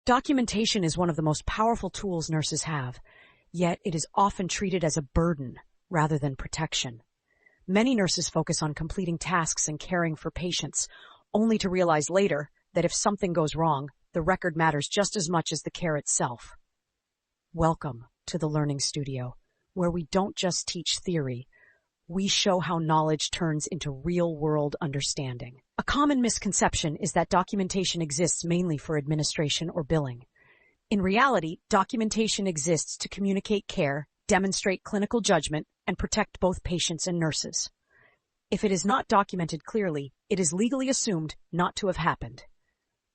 Documentation is one of the most powerful tools nurses have, yet it is often treated as a burden rather than protection. Many nurses focus on completing tasks and caring for patients, only to realize later that if something goes wrong, the record matters just as much as the care itself. Welcome to the Learning Studio, where we don't just teach theory, we show how knowledge turns into real-world understanding. A common misconception is that documentation exists mainly for administration or billing. In reality, documentation exists to communicate care, demonstrate clinical judgment, and protect both patients and nurses. If it is not documented clearly, it is legally assumed not to have happened.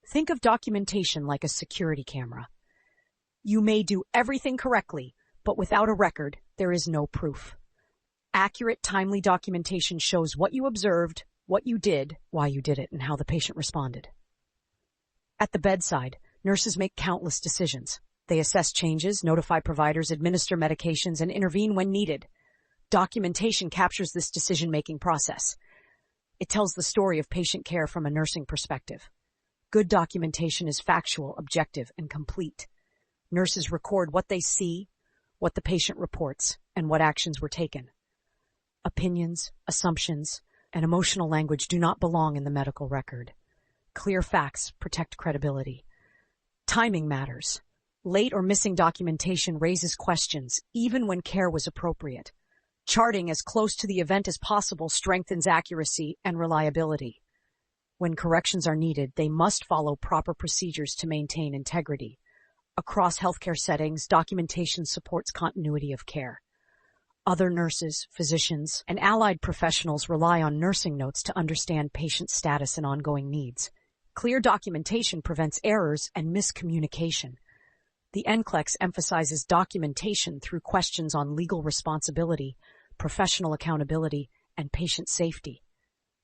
Think of documentation like a security camera. You may do everything correctly, but without a record, there is no proof. Accurate, timely documentation shows what you observed, what you did, why you did it, and how the patient responded. At the bedside, nurses make countless decisions. They assess changes, notify providers, administer medications, and intervene when needed. Documentation captures this decision-making process. It tells the story of patient care from a nursing perspective. Good documentation is factual, objective, and complete. Nurses record what they see, what the patient reports, and what actions were taken. Opinions, assumptions, and emotional language do not belong in the medical record. Clear facts protect credibility. Timing matters. Late or missing documentation raises questions, even when care was appropriate. Charting as close to the event as possible strengthens accuracy and reliability. When corrections are needed, they must follow proper procedures to maintain integrity. Across healthcare settings, documentation supports continuity of care. Other nurses, physicians, and allied professionals rely on nursing notes to understand patient status and ongoing needs. Clear documentation prevents errors and miscommunication. The nclex emphasizes documentation through questions on legal responsibility, professional accountability, and patient safety.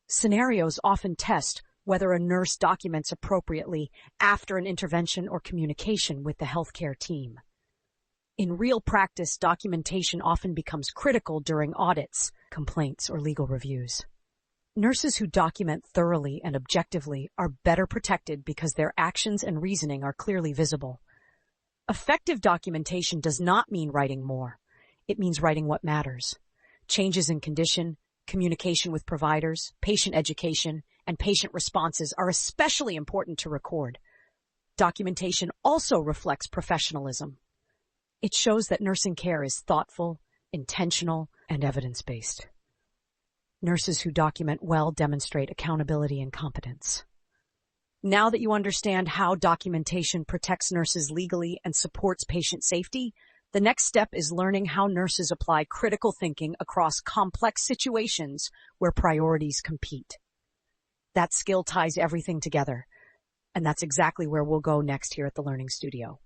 Scenarios often test whether a nurse documents appropriately after an intervention or communication with the healthcare team. In real practice, documentation often becomes critical during audits, complaints, or legal reviews. Nurses who document thoroughly and objectively are better protected because their actions and reasoning are clearly visible. Effective documentation does not mean writing more. It means writing what matters. Changes in condition, communication with providers, patient education, and patient responses are especially important to record. Documentation also reflects professionalism. It shows that nursing care is thoughtful, intentional, and evidence-based. Nurses who document well demonstrate accountability and competence. Now that you understand how documentation protects nurses legally and supports patient safety, the next step is learning how nurses apply critical thinking across complex situations where priorities compete. That skill ties everything together, and that's exactly where we'll go next here at the Learning Studio.